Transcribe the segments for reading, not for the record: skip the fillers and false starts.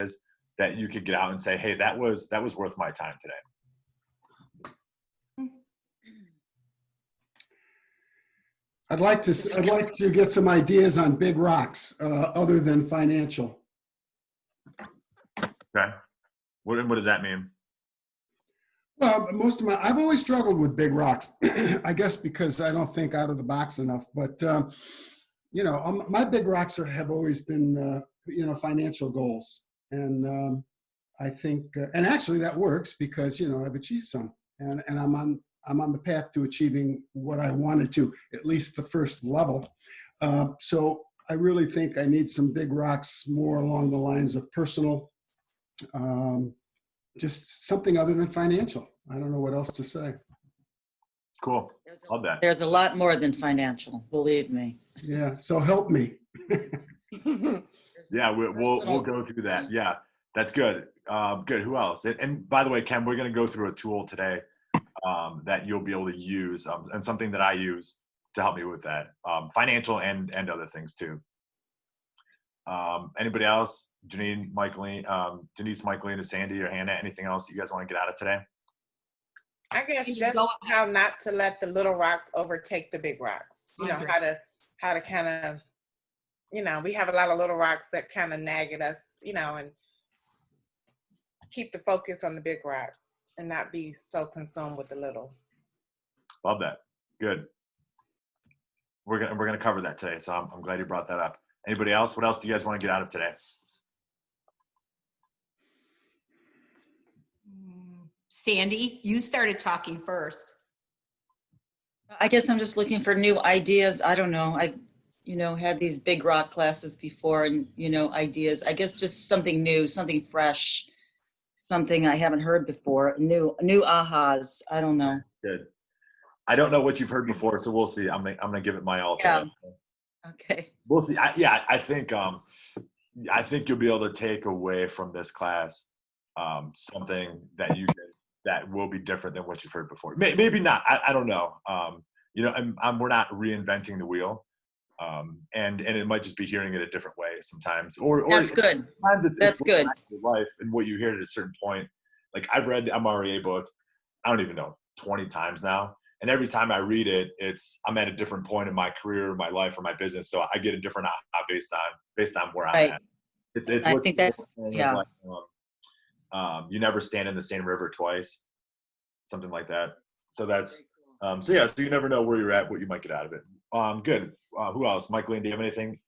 is that you could get out and say, hey, that was worth my time today? I'd like to get some ideas on big rocks other than financial. Okay. What does that mean? Well, I've always struggled with big rocks, I guess because I don't think out of the box enough. But, my big rocks have always been, financial goals. And I think, and actually that works because, I've achieved some and I'm on the path to achieving what I wanted to, at least the first level. So I really think I need some big rocks more along the lines of personal, just something other than financial. I don't know what else to say. Cool. Love that. There's a lot more than financial, believe me. Yeah. So help me. Yeah, we'll go through that. Yeah, that's good. Good. Who else? And by the way, Ken, we're going to go through a tool today that you'll be able to use and something that I use to help me with that. Financial and other things too. Anybody else? Denise, Michaeline, and Sandy, or Hannah, anything else that you guys want to get out of today? I guess just how not to let the little rocks overtake the big rocks. How to kind of, we have a lot of little rocks that kind of nag at us, and keep the focus on the big rocks and not be so consumed with the little. Love that. Good. We're gonna cover that today, so I'm glad you brought that up. Anybody else? What else do you guys want to get out of today? Sandy, you started talking first. I guess I'm just looking for new ideas. I don't know. I, had these big rock classes before and, ideas. I guess just something new, something fresh, something I haven't heard before. New ahas. I don't know. Good. I don't know what you've heard before, so we'll see. I'm gonna give it my all. Yeah. Okay. We'll see. I think you'll be able to take away from this class something that will be different than what you've heard before. Maybe not. I don't know. We're not reinventing the wheel, and it might just be hearing it a different way sometimes. Or that's good. Sometimes that's good. Your life and what you hear at a certain point. Like I've read the MREA book, I don't even know, 20 times now. And every time I read it, I'm at a different point in my career, my life, or my business. So I get a different based on where I'm at. It's I think that's, yeah. Like, you never stand in the same river twice, something like that. So that's so you never know where you're at, what you might get out of it. Good. Who else? Michaeline, do you have anything?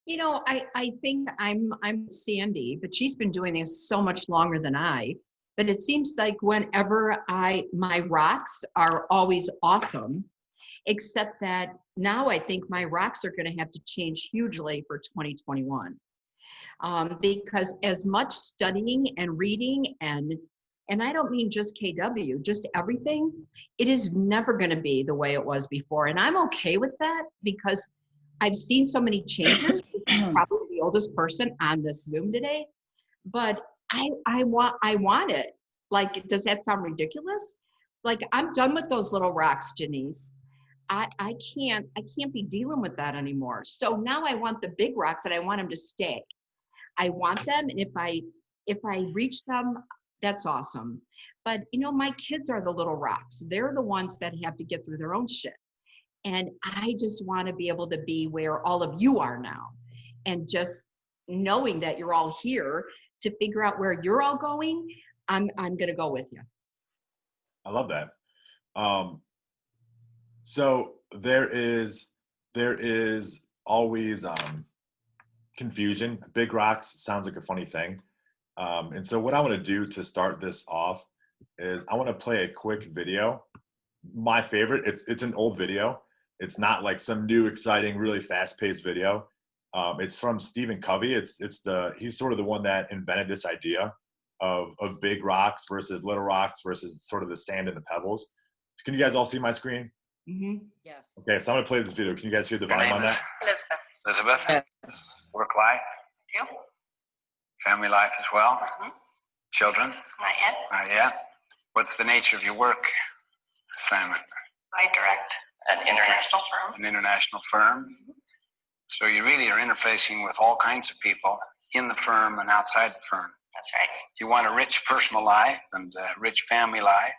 I think I'm Sandy, but she's been doing this so much longer than I. But it seems like whenever my rocks are always awesome, except that now I think my rocks are going to have to change hugely for 2021. Because as much studying and reading and I don't mean just KW, just everything, it is never going to be the way it was before. And I'm okay with that because I've seen so many changes. I'm probably the oldest person on this Zoom today, but I want it. Like, does that sound ridiculous? Like, I'm done with those little rocks, Janice. I can't be dealing with that anymore. So now I want the big rocks and I want them to stay. I want them, and if I reach them, that's awesome. But my kids are the little rocks. They're the ones that have to get through their own shit. And I just want to be able to be where all of you are now. And just knowing that you're all here to figure out where you're all going, I'm going to go with you. I love that. So there is always confusion. Big rocks sounds like a funny thing. And so what I want to do to start this off is I want to play a quick video. My favorite, it's an old video. It's not like some new, exciting, really fast-paced video. It's from Stephen Covey. He's sort of the one that invented this idea of big rocks versus little rocks versus sort of the sand and the pebbles. Can you guys all see my screen? Mm-hmm. Yes. Okay, so I'm gonna play this video. Can you guys hear the volume on that? Elizabeth. Yes. Work life. Thank you. Family life as well. Mm-hmm. Children. Not yet. Not yet. What's the nature of your work assignment? I direct an international firm. An international firm. Mm-hmm. So you really are interfacing with all kinds of people in the firm and outside the firm. That's right. You want a rich personal life and a rich family life.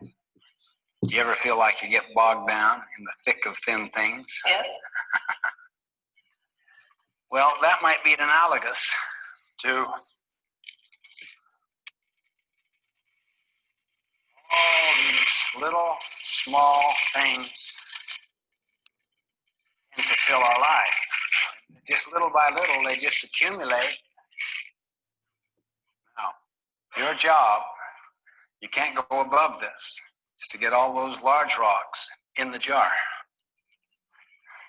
Do you ever feel like you get bogged down in the thick of thin things? Yes. Well, that might be analogous to all these little, small things to fill our life. Just little by little, they just accumulate. Now, your job, you can't go above this, is to get all those large rocks in the jar.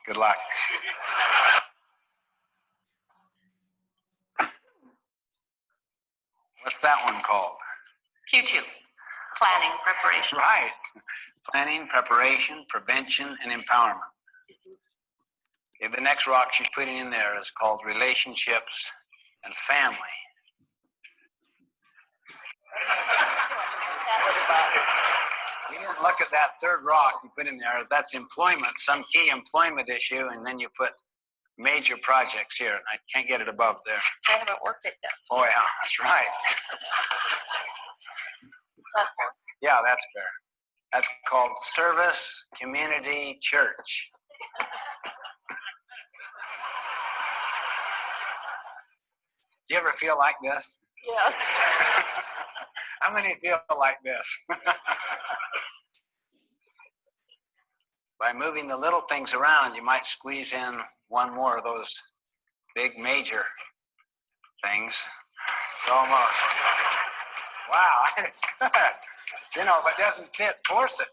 Good luck. What's that one called? Q2, planning, preparation. Right. Planning, preparation, prevention, and empowerment. Okay, the next rock she's putting in there is called relationships and family. You didn't look at that third rock you put in there. That's employment, some key employment issue, and then you put major projects here. I can't get it above there. I haven't worked it yet. Oh yeah, that's right. Yeah, that's fair. That's called service, community, church. Do you ever feel like this? Yes. How many feel like this? By moving the little things around, you might squeeze in one more of those big major things. It's almost, wow. You know, if it doesn't fit, force it.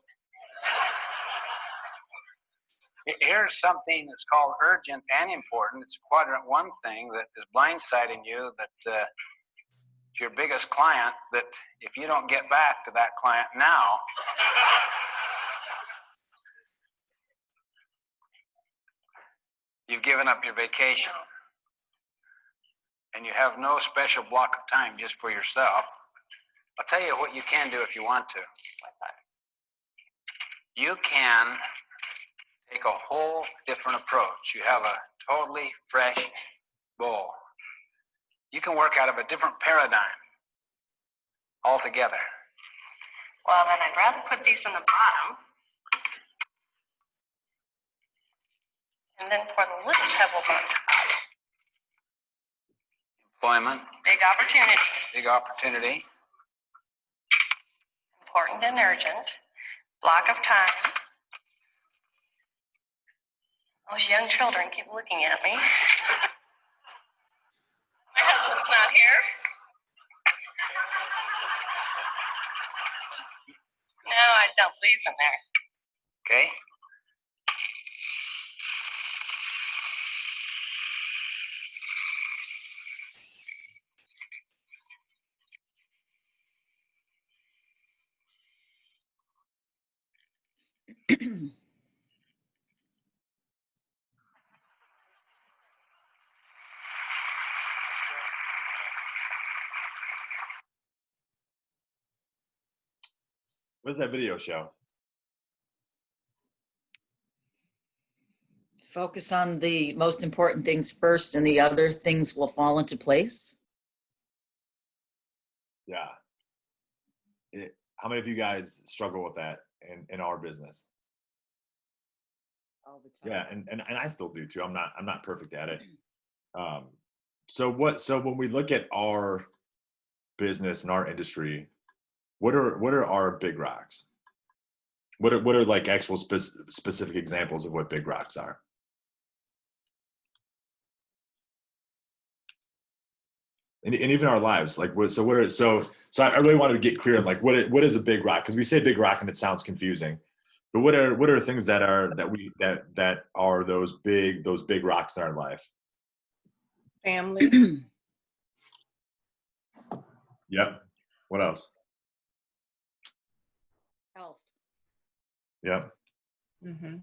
Here's something that's called urgent and important. It's quadrant 1 thing that is blindsiding you, that it's your biggest client, that if you don't get back to that client now, you've given up your vacation. And you have no special block of time just for yourself. I'll tell you what you can do if you want to. You can take a whole different approach. You have a totally fresh bowl. You can work out of a different paradigm altogether. Well, then I'd rather put these in the bottom and then pour the little pebbles on top. Employment. Big opportunity. Big opportunity. Important and urgent. Block of time. Those young children keep looking at me. My husband's not here. No, I dump these in there. Okay? What does that video show? Focus on the most important things first and the other things will fall into place. Yeah. How many of you guys struggle with that in our business? All the time. Yeah, and I still do too. I'm not perfect at it. So when we look at our business and our industry, what are our big rocks? What are like actual specific examples of what big rocks are? And even our lives, like so I really wanted to get clear on like what is a big rock, because we say big rock and it sounds confusing, but what are things that are those big rocks in our life? Family. Yep. What else? Health. Yep. Mm-hmm.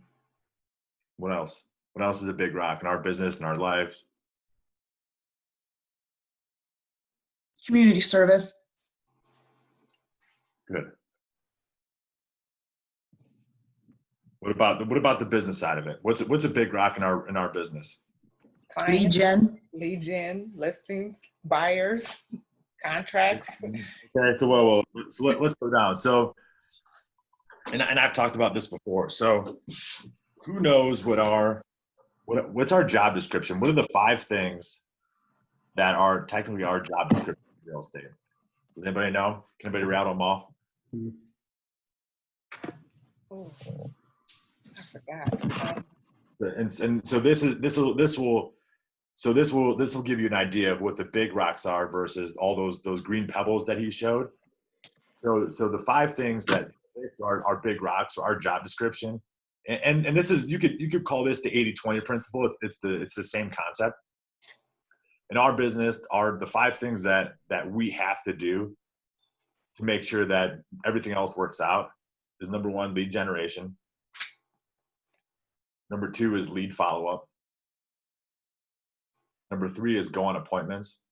What else? What else is a big rock in our business and our life? Community service. Good. What about the business side of it? What's a big rock in our business? Lead gen. Lead gen, listings, buyers, Contracts. Okay, so let's go down. So, and I've talked about this before. So, who knows what's our job description? What are the 5 things that are technically our job description in real estate? Does anybody know? Can anybody rattle them off? Oh, I forgot. And so this will give you an idea of what the big rocks are versus all those green pebbles that he showed. So the 5 things that are big rocks or our job description, and this is you could call this the 80-20 principle. It's the same concept. In our business, are the 5 things that we have to do to make sure that everything else works out is: number 1, lead generation. Number 2 is lead follow-up. Number 3 is go on appointments.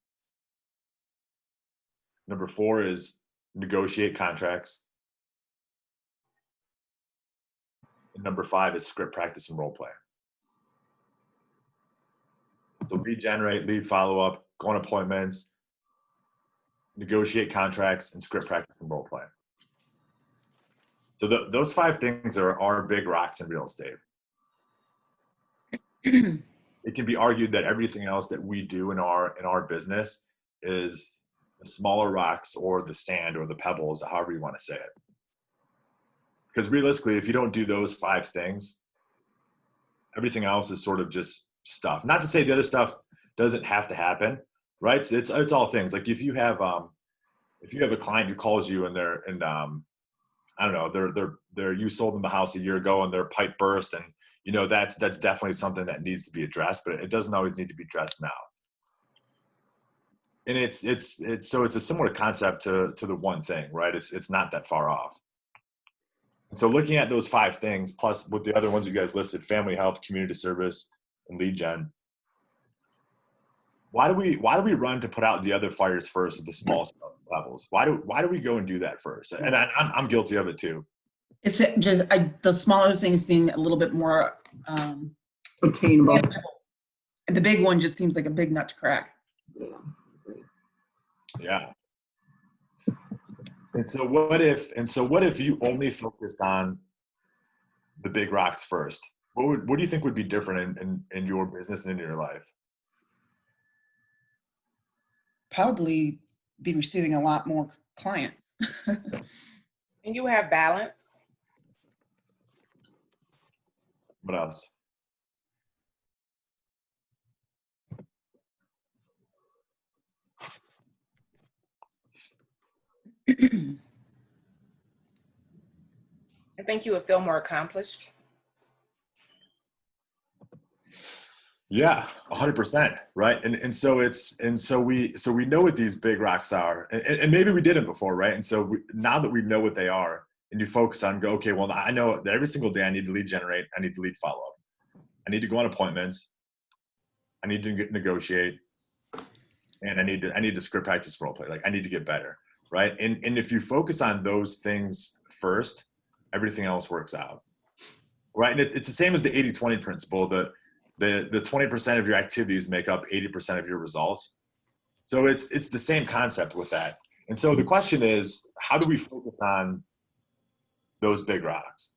Number 4 is negotiate contracts. And number 5 is script practice and role play. So lead generate, lead follow-up, go on appointments, negotiate contracts, and script practice and role play. So those 5 things are our big rocks in real estate. It can be argued that everything else that we do in our business is the smaller rocks or the sand or the pebbles, however you want to say it. Because realistically, if you don't do those 5 things, everything else is sort of just stuff. Not to say the other stuff doesn't have to happen, right? So it's all things. Like if you have a client who calls you and I don't know, they're you sold them the house a year ago and their pipe burst, and you know that's definitely something that needs to be addressed, but it doesn't always need to be addressed now. And it's a similar concept to the one thing, right? It's not that far off. And so looking at those 5 things, plus with the other ones you guys listed, family health, community service, and lead gen, why do we run to put out the other fires first at the small levels? Why do we go and do that first? And I'm guilty of it too. It's just the smaller things seem a little bit more Attainable. manageable. And the big one just seems like a big nut to crack. Yeah. And so what if you only focused on the big rocks first? What do you think would be different in your business and in your life? Probably be receiving a lot more clients. And you have balance. What else? I think you would feel more accomplished. Yeah, 100%, right? And so we know what these big rocks are, and maybe we didn't before, right? And so now that we know what they are, and you focus on okay, well, I know that every single day I need to lead generate, I need to lead follow up, I need to go on appointments, I need to negotiate, and I need to script practice role play. Like I need to get better, right? And if you focus on those things first, everything else works out, right? And it's the same as the 80-20 principle. The 20% of your activities make up 80% of your results. So it's the same concept with that. And so the question is, how do we focus on those big rocks?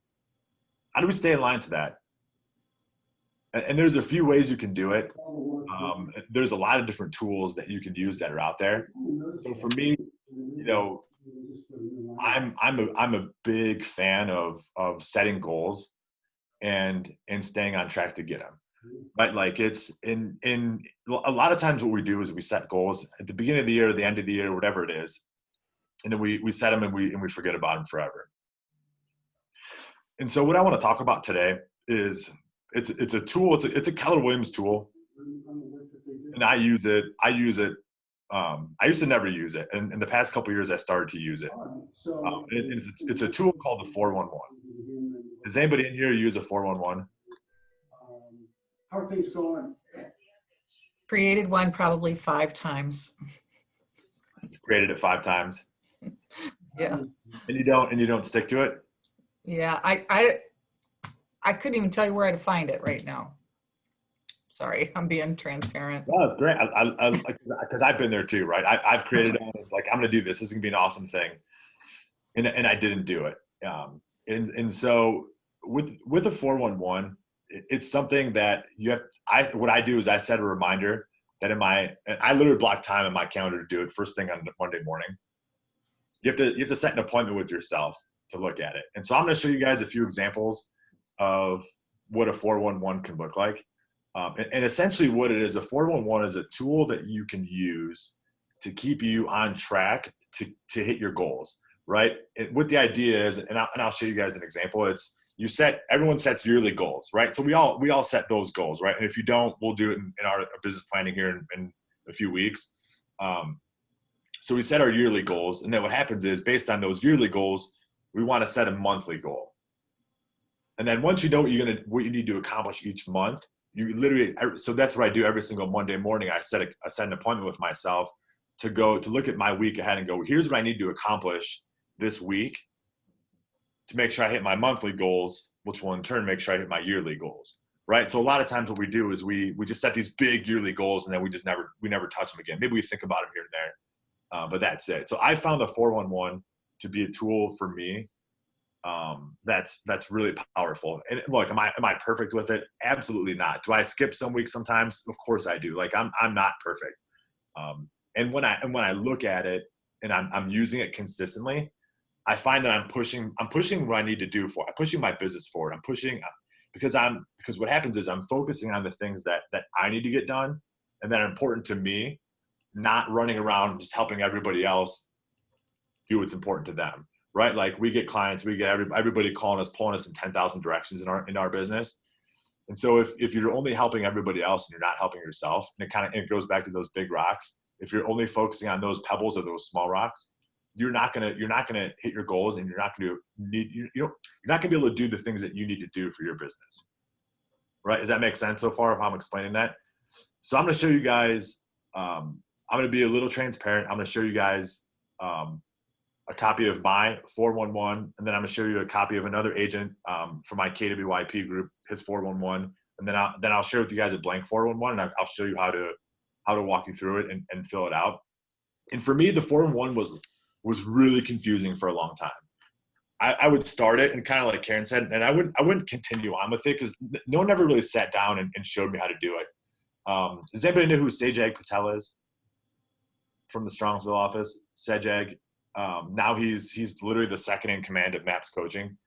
How do we stay in line to that? And there's a few ways you can do it. There's a lot of different tools that you can use that are out there. So for me, you know, I'm a big fan of setting goals and staying on track to get them. Right, like it's in a lot of times what we do is we set goals at the beginning of the year, or the end of the year, whatever it is, and then we set them and we forget about them forever. And so what I want to talk about today is it's a tool. It's a Keller Williams tool, and I use it. I used to never use it, and in the past couple of years I started to use it. It's a tool called the 411. Does anybody in here use a 411? How are things going? Created one probably 5 times. Created it 5 times. Yeah. And you don't stick to it? Yeah. I couldn't even tell you where to find it right now. Sorry, I'm being transparent. No, it's great. Because I've been there too, right? I've created like, I'm going to do this. This is going to be an awesome thing. And I didn't do it. And so with a 411, it's something that what I do is I set a reminder that I literally block time in my calendar to do it first thing on Monday morning. You have to set an appointment with yourself to look at it. And so I'm going to show you guys a few examples of what a 411 can look like. And essentially what it is, a 411 is a tool that you can use to keep you on track to hit your goals, right? And what the idea is, and I'll show you guys an example. It's everyone sets yearly goals, right? So we all set those goals, right? And if you don't, we'll do it in our business planning here in a few weeks. So we set our yearly goals, and then what happens is, based on those yearly goals, we want to set a monthly goal. And then once you know what you need to accomplish each month, you literally, so that's what I do every single Monday morning. I set an appointment with myself to look at my week ahead and go, here's what I need to accomplish this week to make sure I hit my monthly goals, which will in turn make sure I hit my yearly goals, right? So a lot of times what we do is we just set these big yearly goals, and then we never touch them again. Maybe we think about them here and there, but that's it. So I found the 411 to be a tool for me that's really powerful. And look, am I perfect with it? Absolutely not. Do I skip some weeks sometimes? Of course I do. Like I'm not perfect. And when I look at it and I'm using it consistently, I find that I'm pushing what I need to do I'm pushing my business forward. I'm pushing because what happens is I'm focusing on the things that I need to get done and that are important to me, not running around just helping everybody else do what's important to them. Right? Like we get clients, we get everybody calling us, pulling us in 10,000 directions in our business. And so if you're only helping everybody else and you're not helping yourself, and it goes back to those big rocks. If you're only focusing on those pebbles or those small rocks, you're not gonna hit your goals, and you're not gonna be able to do the things that you need to do for your business. Right? Does that make sense so far if I'm explaining that? So I'm gonna show you guys, I'm gonna be a little transparent. I'm gonna show you guys a copy of my 411, and then I'm gonna show you a copy of another agent from my KWYP group, his 411, and then I'll share with you guys a blank 411, and I'll show you how to walk you through it and fill it out. And for me, the 411 was really confusing for a long time. I would start it, and kind of like Karen said, and I wouldn't continue on with it because no one ever really sat down and showed me how to do it. Does anybody know who Sajag Patel is from the Strongsville office? Sajag. Now he's literally the second in command at MAPS Coaching.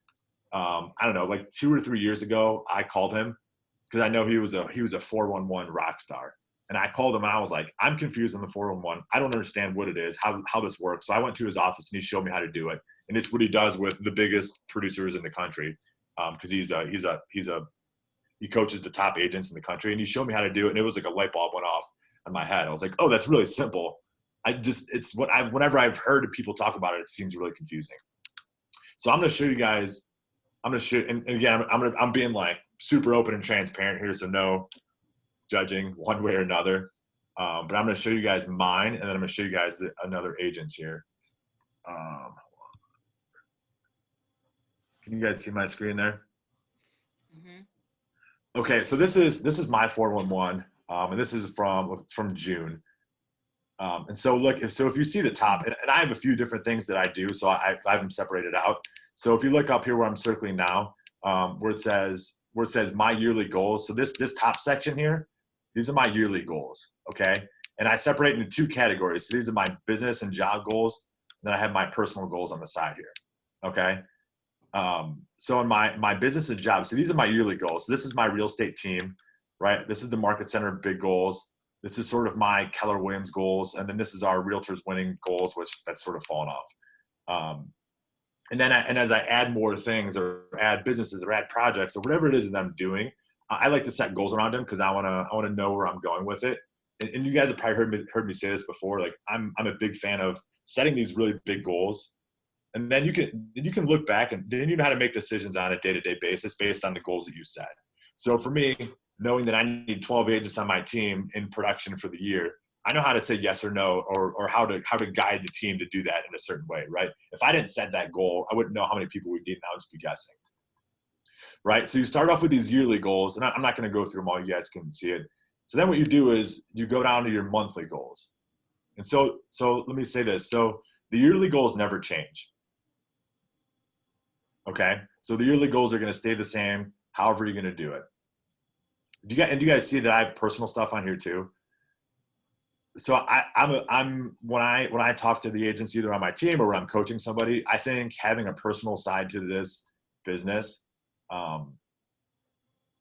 I don't know, like 2 or 3 years ago, I called him because I know he was a 411 rock star. And I called him and I was like, I'm confused on the 411. I don't understand what it is, how this works. So I went to his office and he showed me how to do it. And it's what he does with the biggest producers in the country. Because he coaches the top agents in the country, and he showed me how to do it. And it was like a light bulb went off in my head. I was like, oh, that's really simple. Whenever I've heard people talk about it, it seems really confusing. So I'm going to show you guys, and again, I'm being like super open and transparent here. So no judging one way or another. But I'm going to show you guys mine, and then I'm going to show you guys another agent's here. Can you guys see my screen there? Mm-hmm. Okay. So this is my 411. And this is from June. And so look, if you see the top, and I have a few different things that I do, so I have them separated out. So if you look up here where I'm circling now, where it says my yearly goals. So this top section here, these are my yearly goals. Okay. And I separate into 2 categories. So these are my business and job goals. And then I have my personal goals on the side here. Okay. So in my business and job, so these are my yearly goals. So this is my real estate team, right? This is the market center big goals. This is sort of my Keller Williams goals. And then this is our realtors winning goals, which that's sort of fallen off. And as I add more things or add businesses or add projects or whatever it is that I'm doing, I like to set goals around them because I want to know where I'm going with it. And you guys have probably heard me say this before. Like I'm a big fan of setting these really big goals. And then you can look back and then you know how to make decisions on a day-to-day basis based on the goals that you set. So for me, knowing that I need 12 agents on my team in production for the year, I know how to say yes or no, or how to guide the team to do that in a certain way, right? If I didn't set that goal, I wouldn't know how many people we need, and I would just be guessing, right? So you start off with these yearly goals, and I'm not going to go through them all. You guys can see it. So then what you do is you go down to your monthly goals. And so let me say this. So the yearly goals never change. Okay. So the yearly goals are going to stay the same, however you're going to do it. Do you guys see that I have personal stuff on here too? So when I talk to the agents, either on my team or when I'm coaching somebody, I think having a personal side to this business,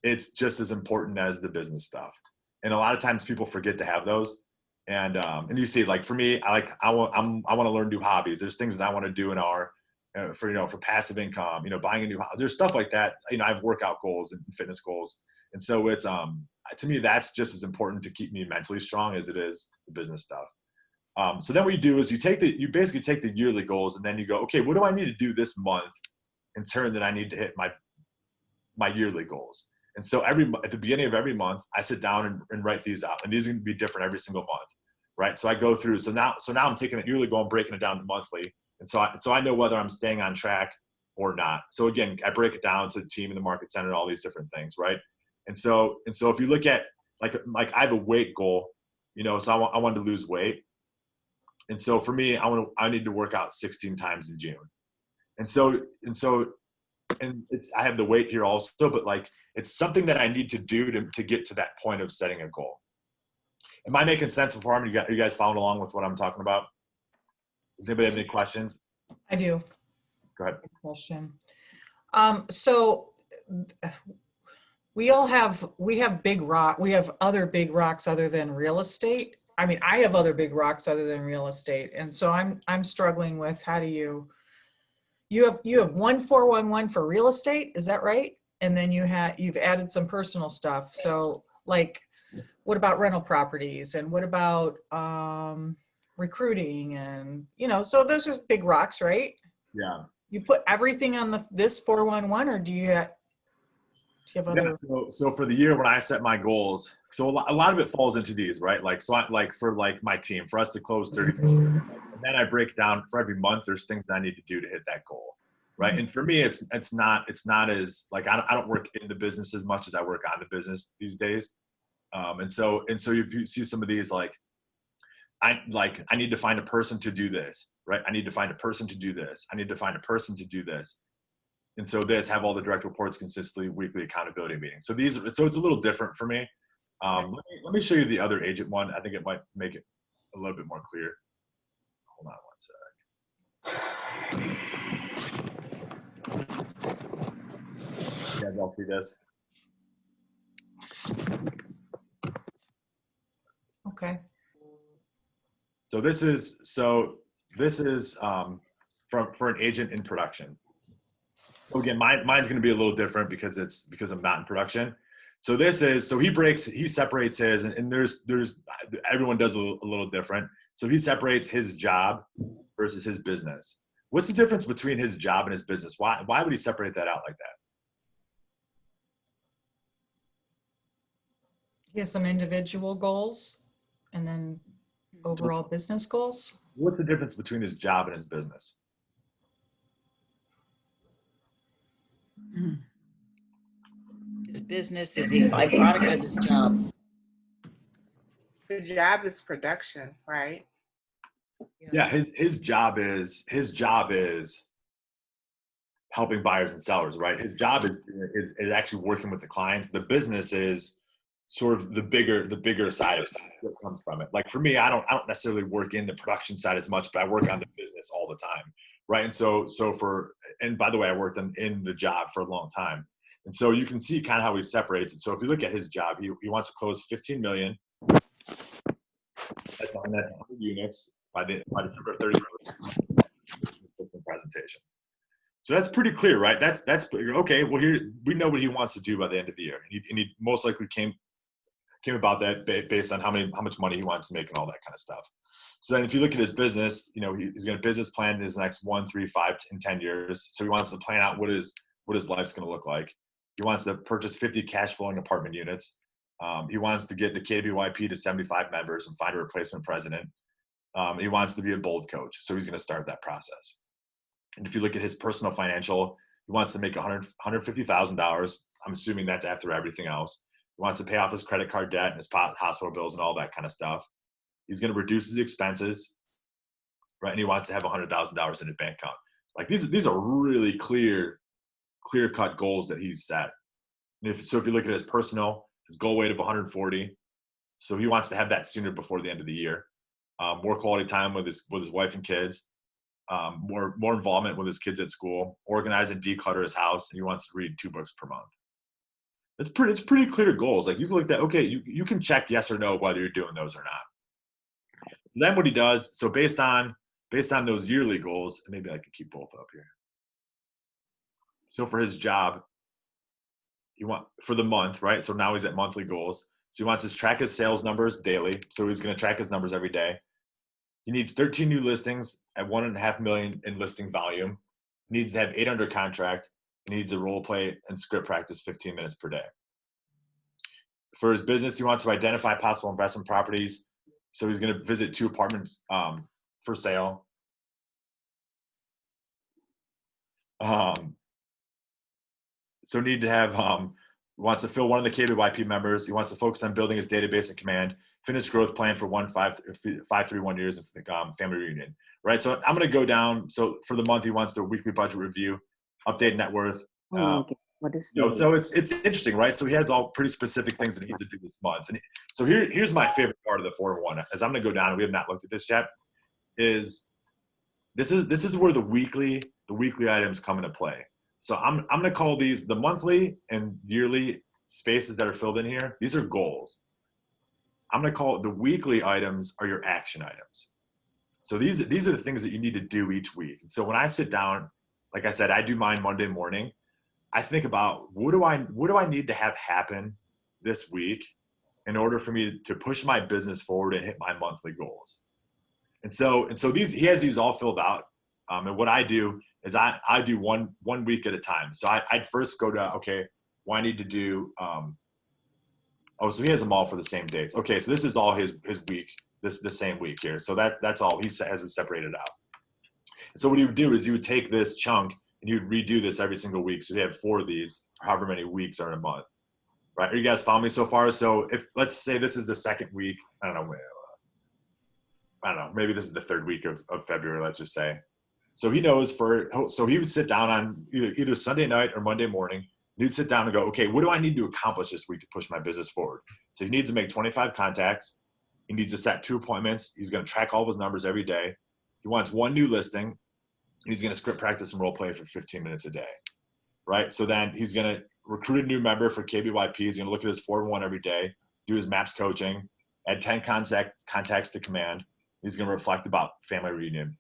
it's just as important as the business stuff. And a lot of times people forget to have those. And you see, like for me, I want to learn new hobbies. There's things that I want to do in our for passive income, buying a new house. There's stuff like that. I have workout goals and fitness goals. And so it's to me, that's just as important to keep me mentally strong as it is the business stuff. So then what you do is you basically take the yearly goals and then you go, okay, what do I need to do this month in turn that I need to hit my yearly goals? And so at the beginning of every month, I sit down and write these out, and these are going to be different every single month, right? So I go through. So now I'm taking that yearly goal and breaking it down to monthly, and so I know whether I'm staying on track or not. So again, I break it down to the team and the market center and all these different things, right? And so if you look at like I have a weight goal, so I wanted to lose weight, and so for me, I need to work out 16 times in June, and so. And I have the weight here also, but like it's something that I need to do to get to that point of setting a goal. Am I making sense of harm? Are you guys following along with what I'm talking about? Does anybody have any questions? I do. Go ahead. Good question. So we have big rock. We have other big rocks other than real estate. I mean, I have other big rocks other than real estate. And so I'm struggling with how do you have 1411 for real estate, is that right? And then you've added some personal stuff. So like, what about rental properties and what about recruiting and so those are big rocks, right? Yeah. You put everything on this 411, or do you have other? Yeah, so for the year when I set my goals, so a lot of it falls into these, right? Like for my team, for us to close 30, and then I break down for every month. There's things that I need to do to hit that goal, right? Mm-hmm. And for me, it's not as like I don't work in the business as much as I work on the business these days, and so if you see some of these, I need to find a person to do this, right? I need to find a person to do this. I need to find a person to do this. And so have all the direct reports consistently, weekly accountability meetings. So it's a little different for me. Let me show you the other agent one. I think it might make it a little bit more clear. Hold on one sec. You guys all see this? Okay. So this is for an agent in production. So again, mine's going to be a little different because I'm not in production. So he separates his, and there's everyone does a little different. So he separates his job versus his business. What's the difference between his job and his business? Why would he separate that out like that? He has some individual goals and then overall business goals. What's the difference between his job and his business? His business is a byproduct of his job. The job is production, right? Yeah, his job is helping buyers and sellers, right? His job is actually working with the clients. The business is sort of the bigger side of what comes from it. Like for me, I don't necessarily work in the production side as much, but I work on the business all the time, right? And by the way, I worked in the job for a long time. And so you can see kind of how he separates it. So if you look at his job, he wants to close 15 million. That's 100 units by December 31st. Presentation. So that's pretty clear, right? That's okay. Well, here we know what he wants to do by the end of the year, and he most likely came about that based on how much money he wants to make and all that kind of stuff. So then if you look at his business, he's going to business plan his next 1, 3, 5, and 10 years. So he wants to plan out what his life's going to look like. He wants to purchase 50 cash flowing apartment units. He wants to get the KBYP to 75 members and find a replacement president. He wants to be a bold coach. So he's going to start that process. And if you look at his personal financial, he wants to make $150,000. I'm assuming that's after everything else. He wants to pay off his credit card debt and his hospital bills and all that kind of stuff. He's going to reduce his expenses, right? And he wants to have $100,000 in a bank account. Like these are really clear-cut goals that he's set. And if you look at his personal, his goal weight of 140, so he wants to have that sooner before the end of the year. More quality time with his wife and kids. More involvement with his kids at school. Organize and declutter his house, and he wants to read 2 books per month. It's pretty clear goals. Like you can look at, okay, you can check yes or no whether you're doing those or not. Then what he does, so based on those yearly goals, and maybe I could keep both up here. So for his job, for the month, right? So now he's at monthly goals. So he wants to track his sales numbers daily. So he's going to track his numbers every day. He needs 13 new listings at 1.5 million in listing volume. He needs to have 8 under contract. He needs a role play and script practice 15 minutes per day. For his business, he wants to identify possible investment properties. So he's going to visit 2 apartments for sale. So need to have, wants to fill one of the KBYP members. He wants to focus on building his database in command, finish growth plan for 531 years of family reunion, right? So I'm going to go down. So for the month, he wants the weekly budget review, update net worth. What is So it's interesting, right? So he has all pretty specific things that he needs to do this month. And so here's my favorite part of the 401, as I'm going to go down, and we have not looked at this yet, is this is where the weekly items come into play. So I'm going to call these the monthly and yearly spaces that are filled in here. These are goals. I'm going to call it the weekly items are your action items. So these are the things that you need to do each week. And so when I sit down, like I said, I do mine Monday morning. I think about what do I need to have happen this week in order for me to push my business forward and hit my monthly goals. And so he has these all filled out. And what I do is I do one week at a time. So I'd first go to, okay, well, I need to do, so he has them all for the same dates. Okay, so this is all his week, the same week here. So that's all, he has it separated out. And so what he would do is you would take this chunk and you would redo this every single week. So you have 4 of these, however many weeks are in a month, right? Are you guys following me so far? So if, let's say this is the 2nd week, I don't know, maybe this is the 3rd week of February, let's just say. So he knows so he would sit down on either Sunday night or Monday morning. And he'd sit down and go, okay, what do I need to accomplish this week to push my business forward? So he needs to make 25 contacts. He needs to set 2 appointments. He's going to track all of his numbers every day. He wants 1 new listing. He's going to script practice and role play for 15 minutes a day, right? So then he's going to recruit a new member for KBYP. He's going to look at his 401 every day, do his MAPS coaching, add 10 contacts to command. He's going to reflect about family reunion.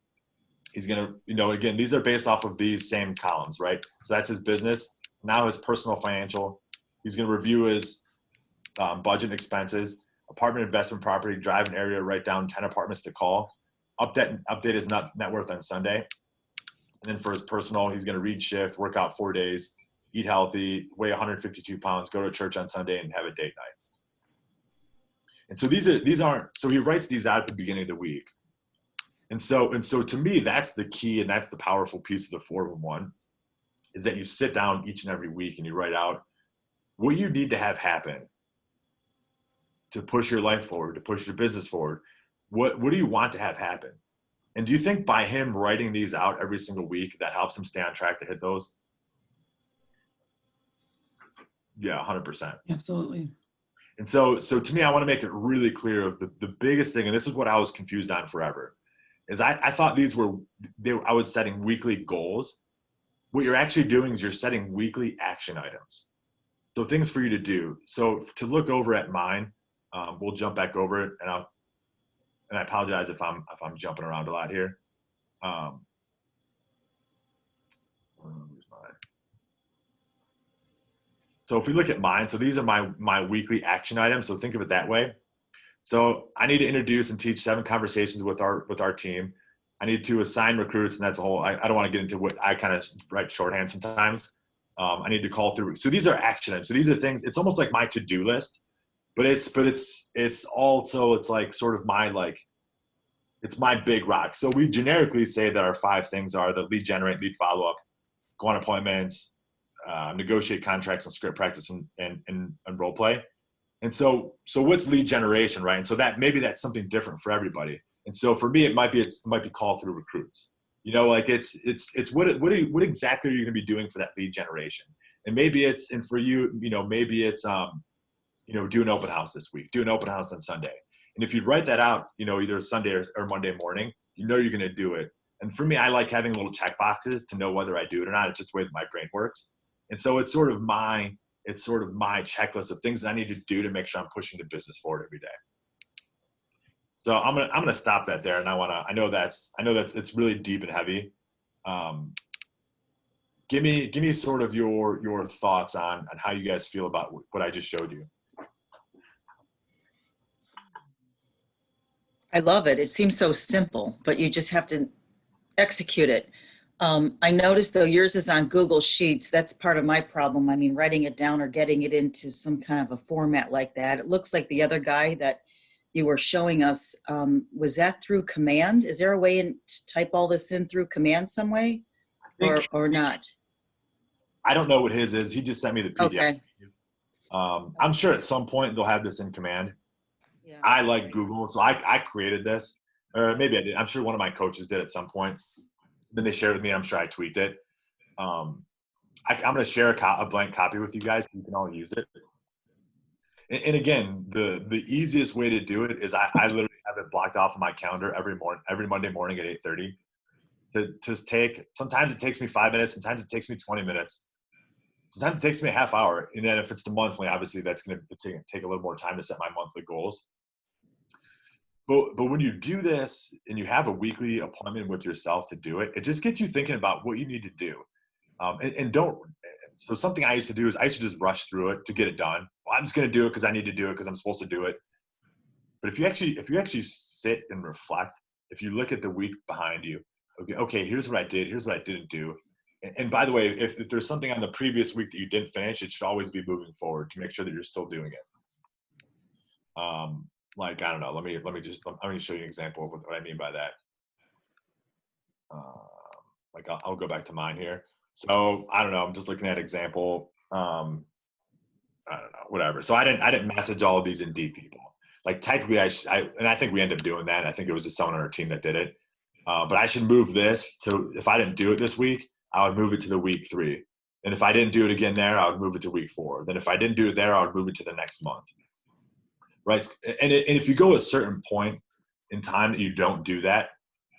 He's going to, again, these are based off of these same columns, right? So that's his business. Now his personal financial. He's going to review his budget and expenses, apartment investment property, drive an area, write down 10 apartments to call, update his net worth on Sunday. And then for his personal, he's going to read shift, work out 4 days, eat healthy, weigh 152 pounds, go to church on Sunday, and have a date night. And so so he writes these out at the beginning of the week. And so to me, that's the key, and that's the powerful piece of the 401, is that you sit down each and every week and you write out what you need to have happen to push your life forward, to push your business forward. What do you want to have happen? And do you think by him writing these out every single week, that helps him stay on track to hit those? Yeah, 100%. Absolutely. And so to me, I want to make it really clear of the biggest thing, and this is what I was confused on forever, is I thought I was setting weekly goals. What you're actually doing is you're setting weekly action items. So things for you to do. So to look over at mine, we'll jump back over it, and I apologize if I'm jumping around a lot here. So if we look at mine, so these are my weekly action items. So think of it that way. So I need to introduce and teach 7 conversations with our team. I need to assign recruits, and that's a whole, I don't want to get into what I kind of write shorthand sometimes. I need to call through. So these are action items. So these are things, it's almost like my to-do list, but it's also, it's like sort of it's my big rock. So we generically say that our 5 things are the lead generate, lead follow-up, go on appointments, negotiate contracts and script practice and role play. And so what's lead generation, right? And so that maybe that's something different for everybody. And so for me, it might be call through recruits. Like it's what exactly are you going to be doing for that lead generation? And maybe it's, and for you, maybe it's do an open house this week, do an open house on Sunday. And if you write that out, either Sunday or Monday morning, you're going to do it. And for me, I like having little check boxes to know whether I do it or not. It's just the way that my brain works. And so it's sort of my checklist of things that I need to do to make sure I'm pushing the business forward every day. So I'm gonna stop that there, and I know that's it's really deep and heavy. Give me sort of your thoughts on how you guys feel about what I just showed you. I love it. It seems so simple, but you just have to execute it. I noticed though yours is on Google Sheets. That's part of my problem. I mean, writing it down or getting it into some kind of a format like that. It looks like the other guy that you were showing us, was that through command? Is there a way to type all this in through command some way or not? I don't know what his is. He just sent me the PDF. Okay. I'm sure at some point they'll have this in command. Yeah. I like Google, so I created this, or maybe I did. I'm sure one of my coaches did at some point. Then they shared it with me. I'm sure I tweaked it. I'm going to share a blank copy with you guys. So you can all use it. And again, the easiest way to do it is I literally have it blocked off on my calendar every Monday morning at 8:30. Sometimes it takes me 5 minutes. Sometimes it takes me 20 minutes. Sometimes it takes me a half hour. And then if it's the monthly, obviously that's going to take a little more time to set my monthly goals. But when you do this and you have a weekly appointment with yourself to do it, it just gets you thinking about what you need to do. So something I used to do is I used to just rush through it to get it done. Well, I'm just going to do it because I need to do it because I'm supposed to do it. But if you actually sit and reflect, if you look at the week behind you, okay, here's what I did, here's what I didn't do. And by the way, if there's something on the previous week that you didn't finish, it should always be moving forward to make sure that you're still doing it. Like, I don't know, let me show you an example of what I mean by that. Like I'll go back to mine here. So I don't know, I'm just looking at example. I don't know, whatever. So I didn't message all of these Indeed people. Like technically and I think we ended up doing that. I think it was just someone on our team that did it. But I should move this to, if I didn't do it this week, I would move it to the week 3. And if I didn't do it again there, I would move it to week 4. Then if I didn't do it there, I would move it to the next month. Right. And if you go a certain point in time that you don't do that,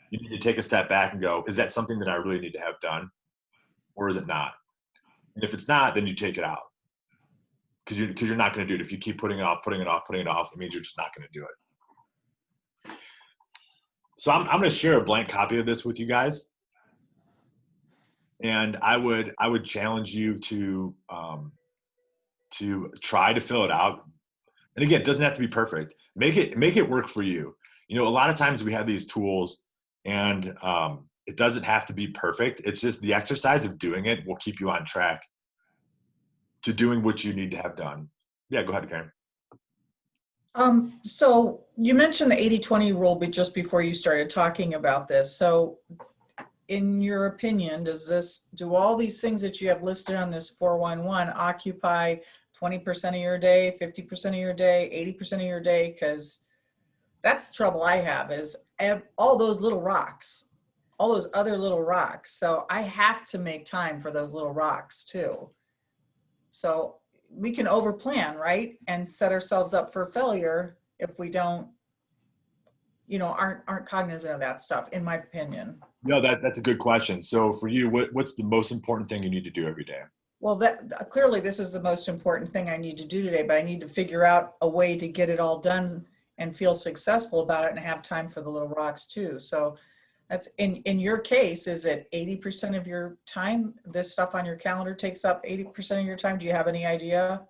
you need to take a step back and go, is that something that I really need to have done? Or is it not? And if it's not, then you take it out. Because you're not going to do it. If you keep putting it off, it means you're just not going to do it. So I'm going to share a blank copy of this with you guys. And I would challenge you to try to fill it out. And again, it doesn't have to be perfect. Make it work for you. A lot of times we have these tools and it doesn't have to be perfect. It's just the exercise of doing it will keep you on track to doing what you need to have done. Yeah, go ahead, Karen. So you mentioned the 80-20 rule just before you started talking about this. So in your opinion, do all these things that you have listed on this 411 occupy 20% of your day, 50% of your day, 80% of your day? Because that's the trouble I have is all those little rocks, all those other little rocks. So I have to make time for those little rocks too. So we can overplan, right? And set ourselves up for failure if we don't, aren't cognizant of that stuff, in my opinion. No, that's a good question. So for you, what's the most important thing you need to do every day? Well, clearly this is the most important thing I need to do today, but I need to figure out a way to get it all done and feel successful about it and have time for the little rocks too. So that's in your case, is it 80% of your time? This stuff on your calendar takes up 80% of your time. Do you have any idea?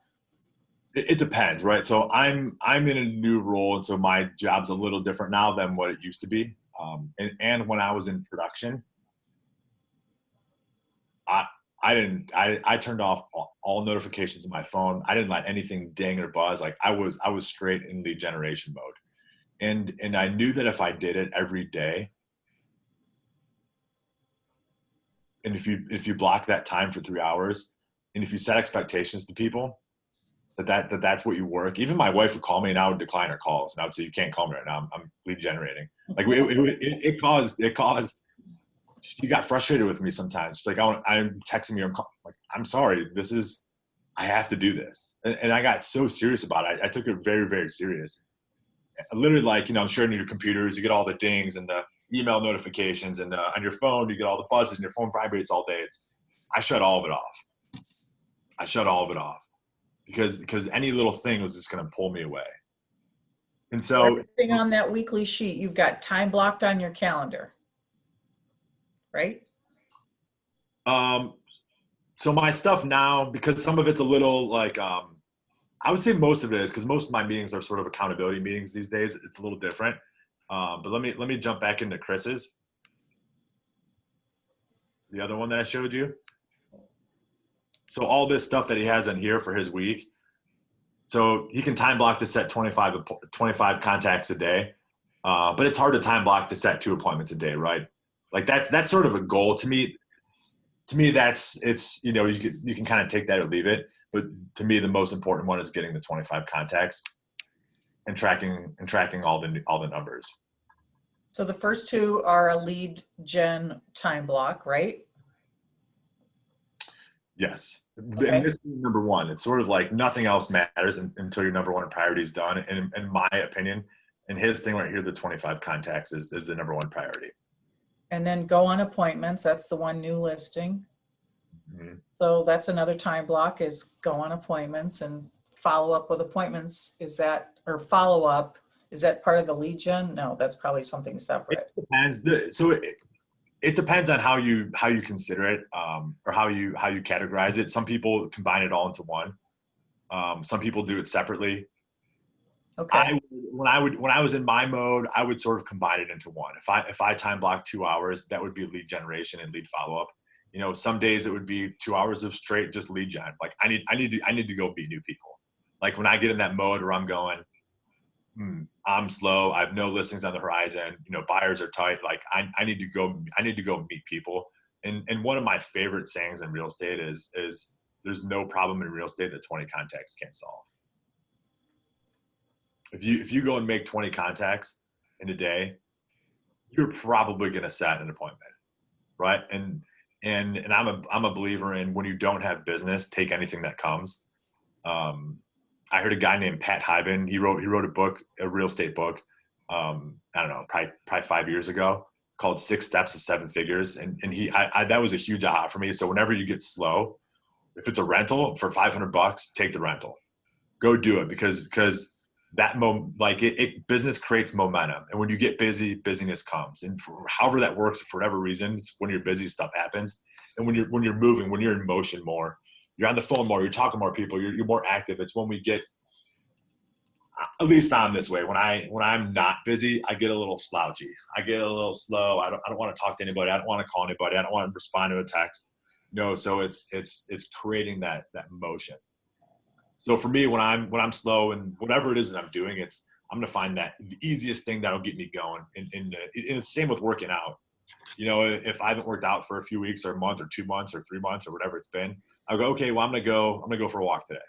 It depends, right? So I'm in a new role, and so my job's a little different now than what it used to be. And when I was in production, I turned off all notifications on my phone. I didn't let anything ding or buzz. Like I was straight in lead generation mode, and I knew that if I did it every day, and if you block that time for 3 hours, and if you set expectations to people, that's what you work. Even my wife would call me and I would decline her calls and I would say, you can't call me right now. I'm lead generating. Like it caused, she got frustrated with me sometimes. Like I'm texting me, like, I'm sorry, I have to do this. And I got so serious about it. I took it very, very serious. Literally, like, I'm sure on your computers, you get all the dings and the email notifications, and on your phone, you get all the buzzes and your phone vibrates all day. I shut all of it off. Because any little thing was just going to pull me away. And so everything on that weekly sheet, you've got time blocked on your calendar, right? So my stuff now, because some of it's a little like, I would say most of it is, because most of my meetings are sort of accountability meetings these days. It's a little different. But let me jump back into Chris's. The other one that I showed you. So all this stuff that he has in here for his week. So he can time block to set 25 contacts a day. But it's hard to time block to set 2 appointments a day, right? Like that's sort of a goal to me. To me, it's you can kind of take that or leave it. But to me, the most important one is getting the 25 contacts and tracking all the numbers. So the first 2 are a lead gen time block, right? Yes. Okay. And this is number 1. It's sort of like nothing else matters until your number 1 priority is done. And in my opinion, and his thing right here, the 25 contacts is the number 1 priority. And then go on appointments. That's the one new listing. Mm-hmm. So that's another time block, is go on appointments and follow up with appointments. Is that part of the lead gen? No, that's probably something separate. It depends. It depends on how you consider it, or how you categorize it. Some people combine it all into one. Some people do it separately. Okay. When I was in my mode, I would sort of combine it into one. If I time block 2 hours, that would be lead generation and lead follow up. Some days it would be 2 hours of straight just lead gen. Like I need to go meet new people. Like when I get in that mode where I'm going, I'm slow, I have no listings on the horizon, buyers are tight. Like I need to go meet people. And one of my favorite sayings in real estate is there's no problem in real estate that 20 contacts can't solve. If you go and make 20 contacts in a day, you're probably going to set an appointment, right? And I'm a believer in, when you don't have business, take anything that comes. I heard a guy named Pat Hyben. He wrote a book, a real estate book. I don't know, probably 5 years ago, called 6 Steps to 7 Figures. And that was a huge aha for me. So whenever you get slow, if it's a rental for $500, take the rental, go do it, because that business creates momentum. And when you get busy, busyness comes. And however that works, for whatever reason, it's when you're busy, stuff happens. And when you're moving, when you're in motion more, you're on the phone more, you're talking to more people, you're more active. It's when we get, at least I'm this way, when I'm not busy, I get a little slouchy. I get a little slow. I don't want to talk to anybody. I don't want to call anybody. I don't want to respond to a text. So it's creating that motion. So for me, when I'm slow and whatever it is that I'm doing, I'm going to find that the easiest thing that'll get me going. And it's the same with working out. If I haven't worked out for a few weeks or a month or 2 months or 3 months or whatever it's been, I'll go, okay, well, I'm going to go for a walk today.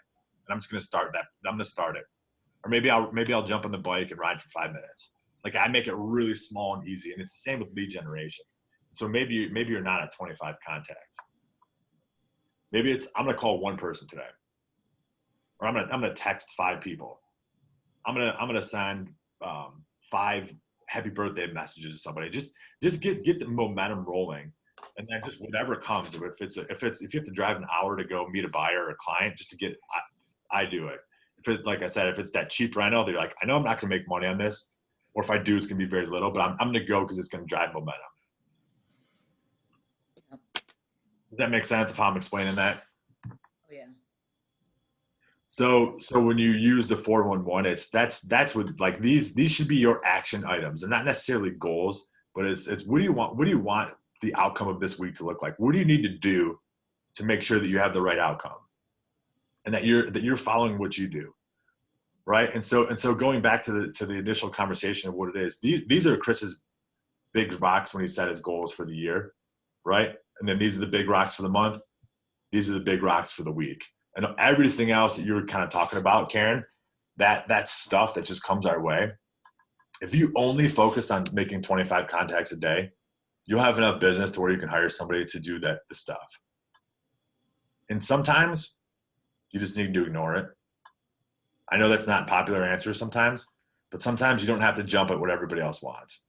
And I'm just going to start that. I'm going to start it. Or maybe I'll jump on the bike and ride for 5 minutes. Like I make it really small and easy. And it's the same with lead generation. So maybe you're not at 25 contacts. Maybe I'm going to call 1 person today. Or I'm gonna text 5 people. I'm gonna send 5 happy birthday messages to somebody. Just get the momentum rolling, and then just whatever comes. If you have to drive an hour to go meet a buyer or a client, just to get, I do it. Like I said, if it's that cheap rental, they're like, I know I'm not gonna make money on this, or if I do, it's gonna be very little, but I'm gonna go because it's gonna drive momentum. Does that make sense of how I'm explaining that? Oh, yeah. So when you use the 411, that's what, like, these should be your action items. They're not necessarily goals, but it's what do you want the outcome of this week to look like? What do you need to do to make sure that you have the right outcome, and that you're following what you do, right? And so going back to the initial conversation of what it is, these are Chris's big rocks when he set his goals for the year, right? And then these are the big rocks for the month. These are the big rocks for the week. And everything else that you were kind of talking about, Karen, that stuff that just comes our way. If you only focus on making 25 contacts a day, you'll have enough business to where you can hire somebody to do the stuff. And sometimes you just need to ignore it. I know that's not a popular answer sometimes, but sometimes you don't have to jump at what everybody else wants.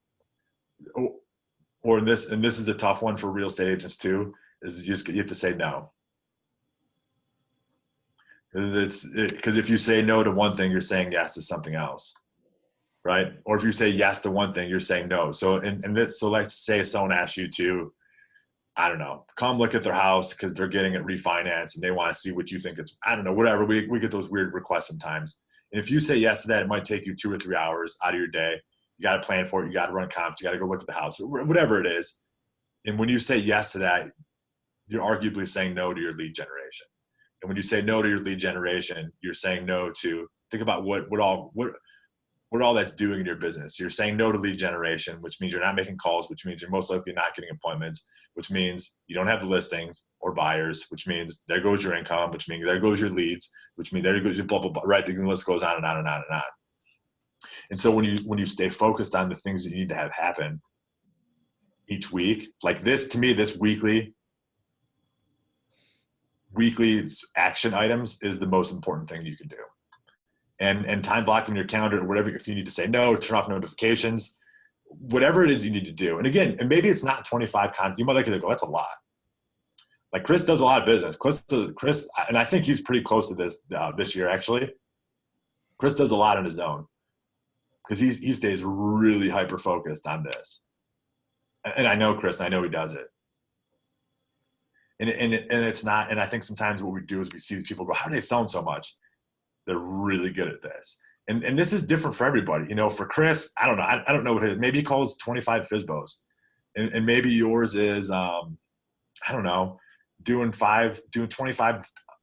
Or this is a tough one for real estate agents too, is you have to say no. Because if you say no to one thing, you're saying yes to something else, right? Or if you say yes to one thing, you're saying no. So so let's say someone asks you to, I don't know, come look at their house because they're getting it refinanced and they want to see what you think it's, I don't know, whatever. We get those weird requests sometimes. And if you say yes to that, it might take you 2 or 3 hours out of your day. You got to plan for it. You got to run comps. You got to go look at the house, whatever it is. And when you say yes to that, you're arguably saying no to your lead generation. And when you say no to your lead generation, you're saying no to, think about what all that's doing in your business. You're saying no to lead generation, which means you're not making calls, which means you're most likely not getting appointments, which means you don't have the listings or buyers, which means there goes your income, which means there goes your leads, which means there goes your blah, blah, blah, right? The list goes on and on and on and on. And so when you stay focused on the things that you need to have happen each week, like this, to me, this weekly action items is the most important thing you can do. And time blocking your calendar or whatever, if you need to say no, turn off notifications, whatever it is you need to do. And again, and maybe it's not 25 content. You might look at it and go, that's a lot. Like Chris does a lot of business. Chris, and I think he's pretty close to this year, actually. Chris does a lot on his own because he stays really hyper-focused on this. And I know Chris, and I know he does it. And it's not, and I think sometimes what we do is we see these people go, how are they selling so much? They're really good at this. And this is different for everybody. You know, for Chris, I don't know. I don't know what it is. Maybe he calls 25 FSBOs. And maybe yours is, I don't know, doing 25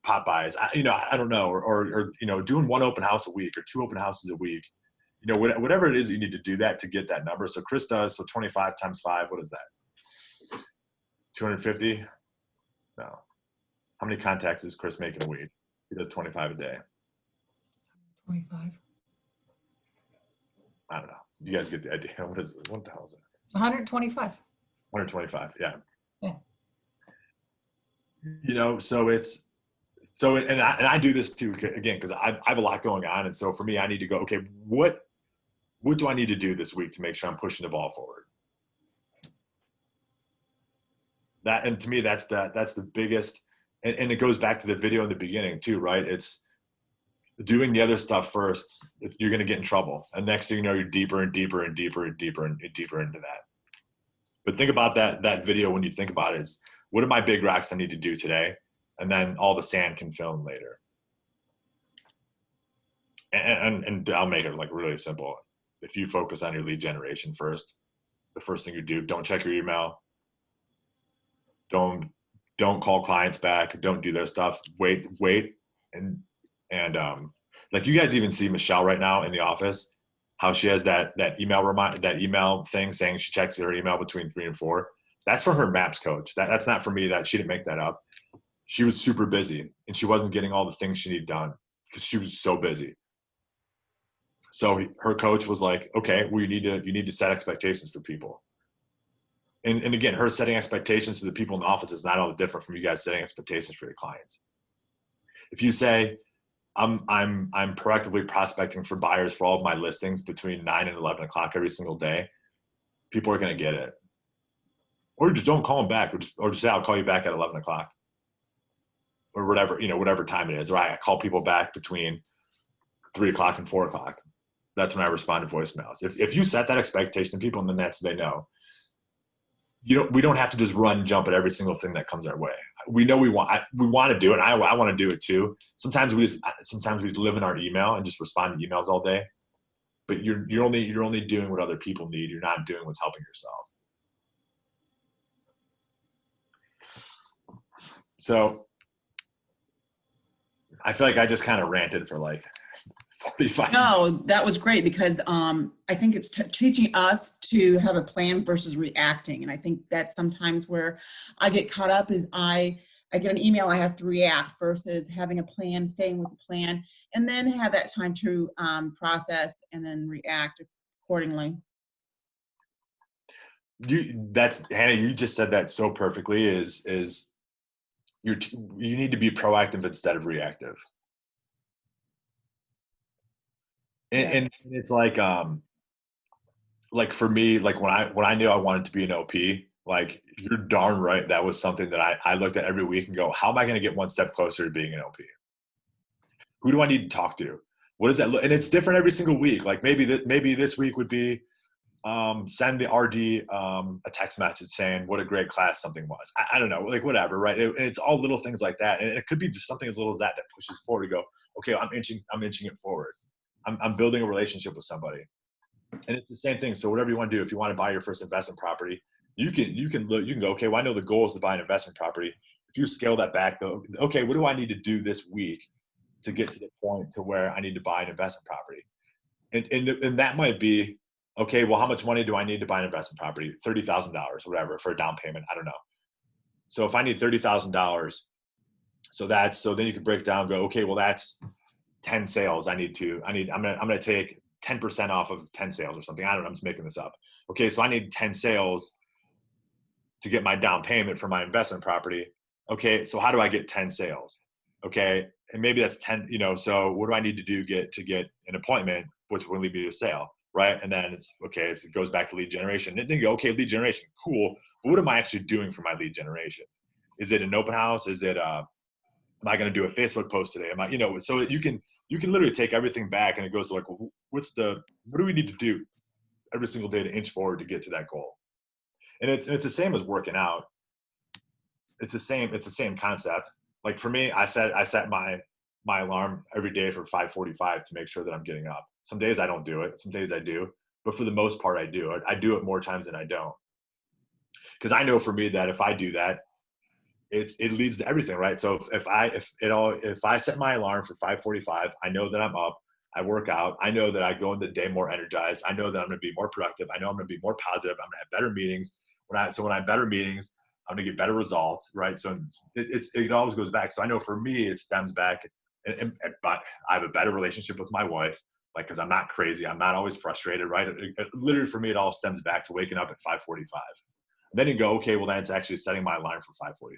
pop buys. I don't know. Or doing 1 open house a week or 2 open houses a week. You know, whatever it is, you need to do that to get that number. So Chris does, so 25 times 5, what is that? 250? No. How many contacts is Chris making a week? He does 25 a day. 25. I don't know. You guys get the idea. What is this? What the hell is it? It's 125. 125. Yeah. Yeah. You know, and I do this too, again, because I have a lot going on. And so for me, I need to go, okay, what do I need to do this week to make sure I'm pushing the ball forward? And to me, that's the biggest, and it goes back to the video in the beginning too, right? It's doing the other stuff first. You're going to get in trouble. And next thing you know, you're deeper and deeper and deeper and deeper and deeper into that. But think about that video when you think about it, is what are my big rocks I need to do today? And then all the sand can fill in later. And I'll make it like really simple. If you focus on your lead generation first, the first thing you do, don't check your email. Don't call clients back. Don't do their stuff. Wait. And like you guys even see Michelle right now in the office, how she has that email thing saying she checks her email between 3 and 4. That's for her MAPS coach. That's not for me. That she didn't make that up. She was super busy and she wasn't getting all the things she needed done because she was so busy. So her coach was like, okay, well, you need to set expectations for people. And again, her setting expectations to the people in the office is not all that different from you guys setting expectations for your clients. If you say, I'm proactively prospecting for buyers for all of my listings between 9 and 11 o'clock every single day, people are going to get it. Or just don't call them back, or just say, I'll call you back at 11 o'clock. Or whatever time it is. Or I call people back between 3 o'clock and 4 o'clock. That's when I respond to voicemails. If you set that expectation to people, and then that's what they know. We don't have to just run and jump at every single thing that comes our way. We know we want to do it. I want to do it too. Sometimes we just live in our email and just respond to emails all day. But you're only doing what other people need. You're not doing what's helping yourself. So I feel like I just kind of ranted for like 45 minutes. No, that was great because I think it's teaching us to have a plan versus reacting. And I think that's sometimes where I get caught up is I I get an email, I have to react versus having a plan, staying with the plan, and then have that time to process and then react accordingly. Hannah, you just said that so perfectly, is you need to be proactive instead of reactive. And it's like for me, like when I knew I wanted to be an OP, like you're darn right, that was something that I looked at every week and go, how am I going to get one step closer to being an OP? Who do I need to talk to? What does that look? And it's different every single week. Like maybe this week would be send the RD a text message saying what a great class something was. I don't know, like whatever, right? And it's all little things like that, and it could be just something as little as that pushes forward to go, okay, I'm inching it forward. I'm building a relationship with somebody, and it's the same thing. So whatever you want to do, if you want to buy your first investment property, you can go, okay, well, I know the goal is to buy an investment property. If you scale that back, though, okay, what do I need to do this week to get to the point to where I need to buy an investment property? And that might be, okay, well, how much money do I need to buy an investment property? $30,000, whatever, for a down payment. I don't know. So if I need $30,000, so then you can break down and go, okay, well, that's 10 sales. I'm gonna take 10% off of 10 sales or something. I don't know, I'm just making this up. Okay, so I need 10 sales to get my down payment for my investment property. Okay, so how do I get 10 sales? Okay, and maybe that's 10, so what do I need to do to get an appointment, which will lead me to a sale, right? And then it goes back to lead generation. And then you go, okay, lead generation, cool. But what am I actually doing for my lead generation? Is it an open house? Is it, am I going to do a Facebook post today? Am I, so you can literally take everything back, and it goes to like, well, what do we need to do every single day to inch forward to get to that goal? And it's the same as working out. It's the same concept. Like for me, I set my alarm every day for 5:45 to make sure that I'm getting up. Some days I don't do it. Some days I do. But for the most part, I do it. I do it more times than I don't. Because I know for me that if I do that, it leads to everything, right? So if I set my alarm for 5:45, I know that I'm up. I work out. I know that I go into the day more energized. I know that I'm going to be more productive. I know I'm going to be more positive. I'm going to have better meetings. When I have better meetings, I'm going to get better results, right? So it always goes back. So I know for me, it stems back, but I have a better relationship with my wife, like, because I'm not crazy. I'm not always frustrated, right? Literally for me, it all stems back to waking up at 5:45. And then you go, okay, well, then it's actually setting my alarm for 5:45.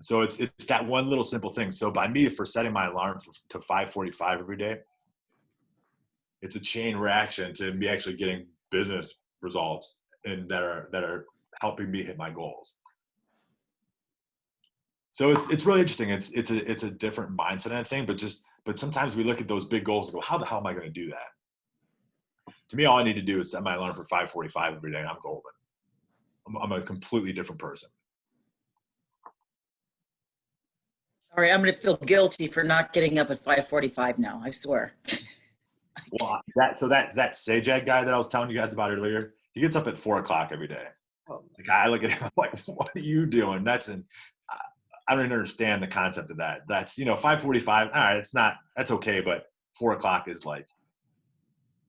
So it's that one little simple thing. So by me, for setting my alarm to 5:45 every day, it's a chain reaction to me actually getting business results and that are helping me hit my goals. So it's really interesting. It's a different mindset, I think, but sometimes we look at those big goals and go, how the hell am I going to do that? To me, all I need to do is set my alarm for 5:45 every day, and I'm golden. I'm a completely different person. All right, I'm going to feel guilty for not getting up at 5:45 now, I swear. Well, that Sajak guy that I was telling you guys about earlier, he gets up at 4 o'clock every day. Like, I look at him, I'm like, what are you doing? I don't even understand the concept of that. That's, 5:45. All right, that's okay. But 4 o'clock is like,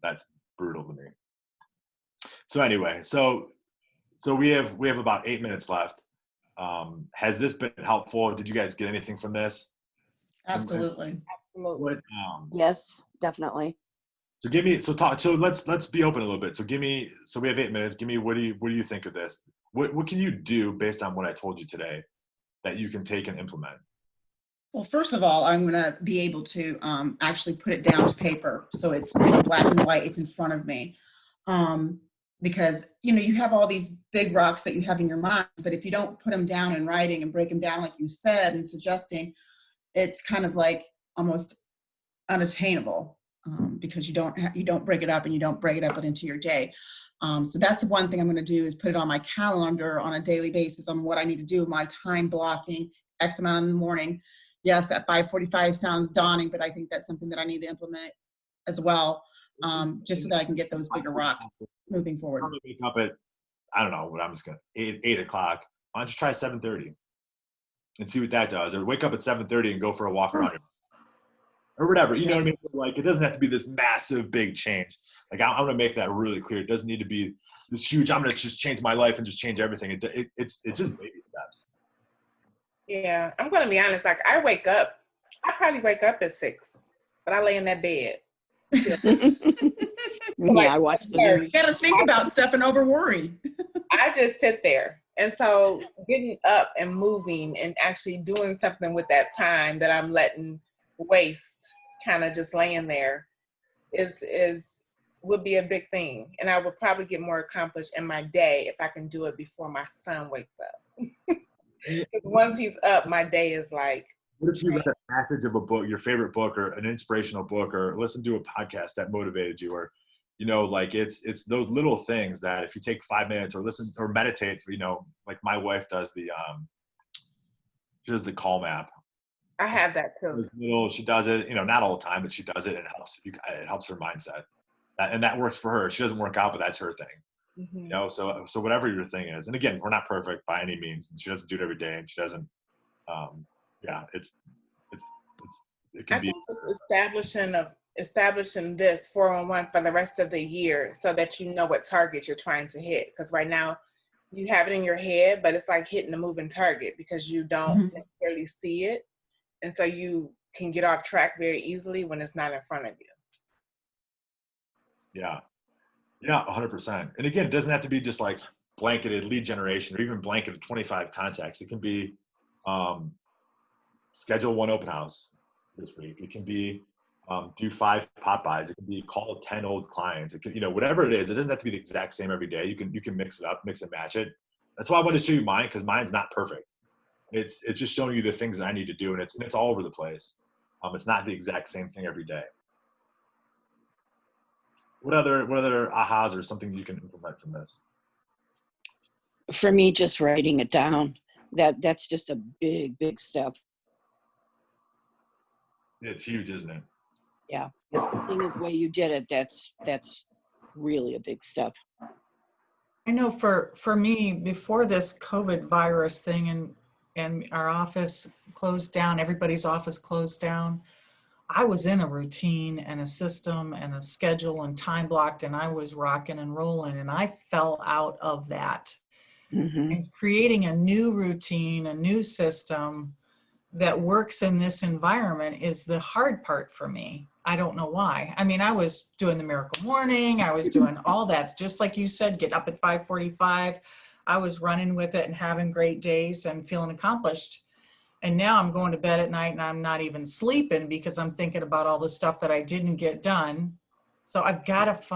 that's brutal to me. So anyway, so we have about 8 minutes left. Has this been helpful? Did you guys get anything from this? Absolutely. Absolutely. Yes, definitely. So let's be open a little bit. So we have 8 minutes. Give me, what do you think of this? What can you do based on what I told you today that you can take and implement? Well, first of all, I'm going to be able to actually put it down to paper. So it's black and white. It's in front of me. Because, you have all these big rocks that you have in your mind, but if you don't put them down in writing and break them down, like you said, and suggesting, it's kind of like almost unattainable because you don't break it up and you don't break it up into your day. So that's the one thing I'm going to do is put it on my calendar on a daily basis on what I need to do, my time blocking, X amount in the morning. Yes, that 5:45 sounds daunting, but I think that's something that I need to implement as well, just so that I can get those bigger rocks moving forward. I'm gonna wake up at, I don't know, but I'm just gonna 8 o'clock. Why don't you try 7:30 and see what that does? Or wake up at 7:30 and go for a walk around or whatever. You know what I mean? Like, it doesn't have to be this massive big change. Like, I'm gonna make that really clear. It doesn't need to be this huge, I'm gonna just change my life and just change everything. It's just baby steps. Yeah, I'm gonna be honest. Like I probably wake up at 6, but I lay in that bed. Yeah, I watch the You news. gotta think about stuff and over worry. I just sit there. And so getting up and moving and actually doing something with that time that I'm letting waste, kind of just laying there, would be a big thing. And I would probably get more accomplished in my day if I can do it before my son wakes up. Once he's up, my day is like. What if you read a passage of a book, your favorite book, or an inspirational book, or listen to a podcast that motivated you, or, you know, like it's those little things that if you take 5 minutes or listen or meditate, you know, like my wife does she does the Calm app. I have that too. She does it, you know, not all the time, but she does it, and it helps her mindset. And that works for her. She doesn't work out, but that's her thing. Mm-hmm. You know, so whatever your thing is, and again, we're not perfect by any means. She doesn't do it every day, and she doesn't. Yeah, it can be. I think just establishing this 411 for the rest of the year, so that you know what targets you're trying to hit. Because right now, you have it in your head, but it's like hitting a moving target because you don't necessarily see it, and so you can get off track very easily when it's not in front of you. Yeah. Yeah, 100%. And again, it doesn't have to be just like blanketed lead generation or even blanketed 25 contacts. It can be schedule 1 open house this week. It can be do 5 pop buys. It can be call 10 old clients. It can, you know, whatever it is. It doesn't have to be the exact same every day. You can mix it up, mix and match it. That's why I wanted to show you mine, because mine's not perfect. It's just showing you the things that I need to do, and it's all over the place. It's not the exact same thing every day. What other ahas or something you can implement from this? For me, just writing it down, that's just a big step. It's huge, isn't it? Yeah, the way you did it, that's really a big step. I know for me, before this COVID virus thing and our office closed down, everybody's office closed down, I was in a routine and a system and a schedule and time blocked, and I was rocking and rolling, and I fell out of that. Mm-hmm. And creating a new routine, a new system that works in this environment is the hard part for me. I don't know why. I mean, I was doing the Miracle Morning. I was doing all that. Just like you said, get up at 5:45. I was running with it and having great days and feeling accomplished. And now I'm going to bed at night and I'm not even sleeping because I'm thinking about all the stuff that I didn't get done. So I get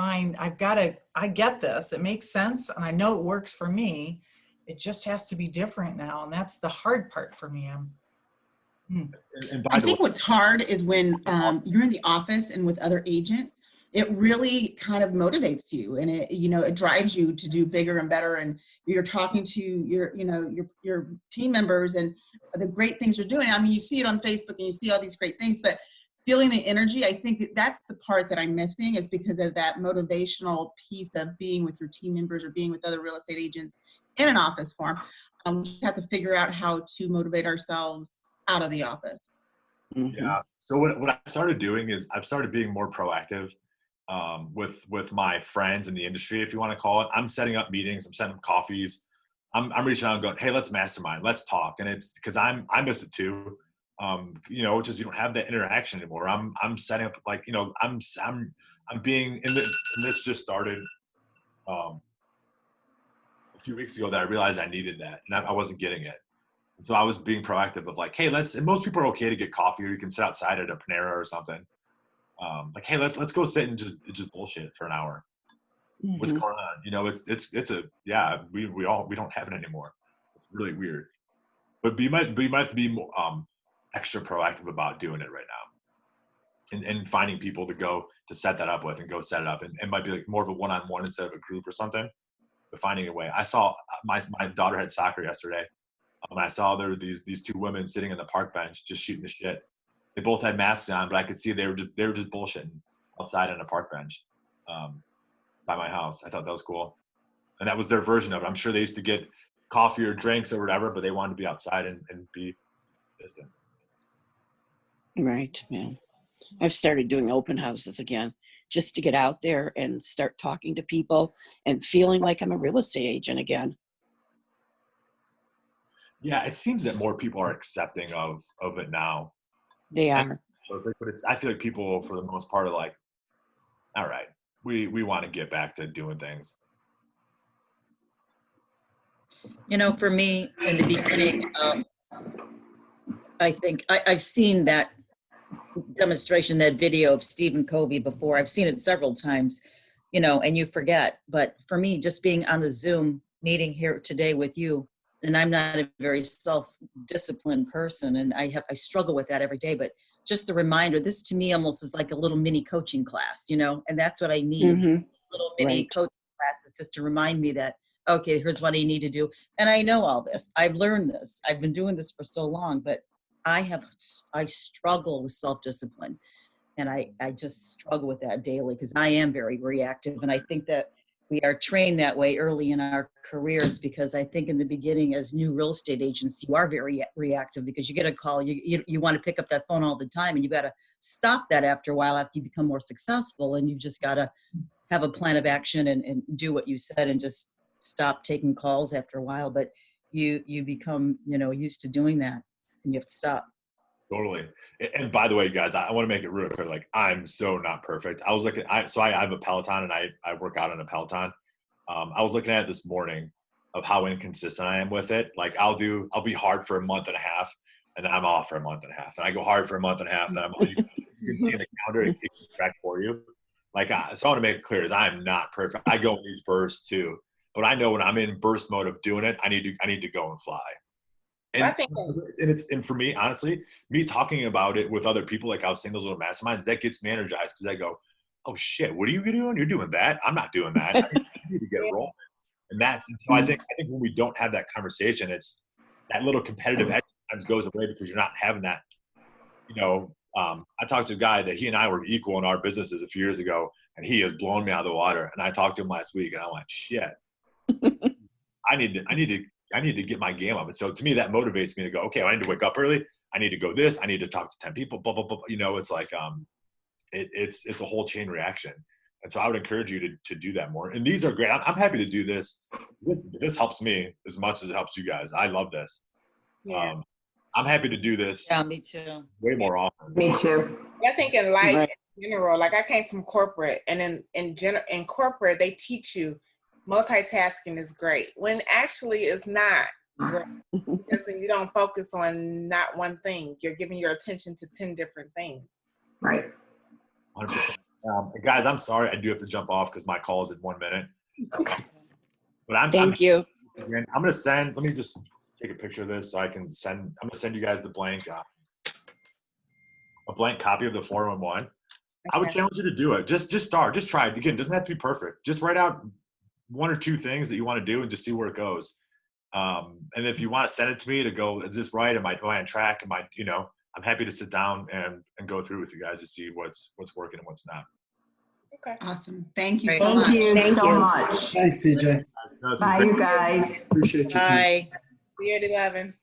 this. It makes sense. And I know it works for me. It just has to be different now. And that's the hard part for me. I think what's hard is when you're in the office and with other agents, it really kind of motivates you, and it drives you to do bigger and better. And you're talking to your team members and the great things you're doing. I mean, you see it on Facebook and you see all these great things, but feeling the energy, I think that's the part that I'm missing, is because of that motivational piece of being with your team members or being with other real estate agents in an office form. We just have to figure out how to motivate ourselves out of the office. Mm-hmm. Yeah. So what I started doing is I've started being more proactive with my friends in the industry, if you want to call it. I'm setting up meetings. I'm setting up coffees. I'm reaching out and going, hey, let's mastermind. Let's talk. And it's because I miss it too. Just you don't have that interaction anymore. I'm setting up like, I'm being and this just started a few weeks ago that I realized I needed that, and I wasn't getting it. And so I was being proactive of like, hey, and most people are okay to get coffee, or you can sit outside at a Panera or something. Like, hey, let's go sit and just bullshit for an hour. Mm-hmm. What's going on? We don't have it anymore. It's really weird. But you might have to be more, extra proactive about doing it right now, and finding people to go to set that up with and go set it up, and it might be like more of a one-on-one instead of a group or something. But finding a way. I saw my daughter had soccer yesterday. And I saw there were these 2 women sitting in the park bench just shooting the shit. They both had masks on, but I could see they were just bullshitting outside on a park bench by my house. I thought that was cool, and that was their version of it. I'm sure they used to get coffee or drinks or whatever, but they wanted to be outside and be distant. Right, man. I've started doing open houses again, just to get out there and start talking to people and feeling like I'm a real estate agent again. Yeah, it seems that more people are accepting of it now. They And are. perfect, but I feel like people for the most part are like, all right, we want to get back to doing things. You know, for me, in the beginning, I think I've seen that demonstration, that video of Stephen Covey before. I've seen it several times, you know, and you forget. But for me, just being on the Zoom meeting here today with you, and I'm not a very self-disciplined person, and I struggle with that every day. But just a reminder, this to me almost is like a little mini coaching class, you know, and that's what I need. Little mini Right. coaching classes just to remind me that, okay, here's what I need to do. And I know all this. I've learned this. I've been doing this for so long, but I struggle with self-discipline, and I just struggle with that daily because I am very reactive. And I think that we are trained that way early in our careers, because I think in the beginning as new real estate agents, you are very reactive because you get a call, you want to pick up that phone all the time, and you got to stop that after a while, after you become more successful, and you've just got to have a plan of action and do what you said and just stop taking calls after a while. But you become, you know, used to doing that, and you have to stop. Totally. And by the way, guys, I want to make it real clear. Like, I'm so not perfect. I was looking, I have a Peloton, and I work out on a Peloton. I was looking at it this morning of how inconsistent I am with it. Like, I'll be hard for a month and a half, and then I'm off for a month and a half. And I go hard for a month and a half, and then you can see in the calendar, it keeps track for you. Like, so I want to make it clear is I'm not perfect. I go in these bursts too, but I know when I'm in burst mode of doing it, I need to go and fly. And, I think and for me, honestly, me talking about it with other people, like I was saying, those little masterminds, that gets me energized, because I go, oh shit, what are you doing? You're doing that. I'm not doing that. I need to get rolling. And so I think when we don't have that conversation, it's that little competitive edge sometimes goes away because you're not having that, you know. I talked to a guy that he and I were equal in our businesses a few years ago, and he has blown me out of the water. And I talked to him last week, and I went, shit, I need to get my game up. And so to me, that motivates me to go, okay, I need to wake up early. I need to go this. I need to talk to 10 people, blah, blah, blah. You know, it's like, it's a whole chain reaction. And so I would encourage you to do that more. And these are great. I'm happy to do this. This helps me as much as it helps you guys. I love this. Yeah. I'm happy to do this. Yeah, me too. Way more often. Me too. I think in life, Right. in general, like I came from corporate, and in corporate, they teach you multitasking is great when actually it's not great, because then you don't focus on not one thing. You're giving your attention to 10 different things. Right. 100%. Guys, I'm sorry. I do have to jump off because my call is in 1 minute. But Thank you. Again, I'm going to send, let me just take a picture of this so I can send, I'm going to send you guys the blank, a blank copy of the 411. I would challenge you to do it. Just start, just try it. Again, it doesn't have to be perfect. Just write out 1 or 2 things that you want to do and just see where it goes. And if you want to send it to me to go, is this right? Am I on track? Am I, you know, I'm happy to sit down and go through with you guys to see what's working and what's not. Okay. Awesome. Thank you so Thank much. you Thank so you. much. Thanks, CJ. Bye, you guys. Appreciate your time. Bye. See you at 11.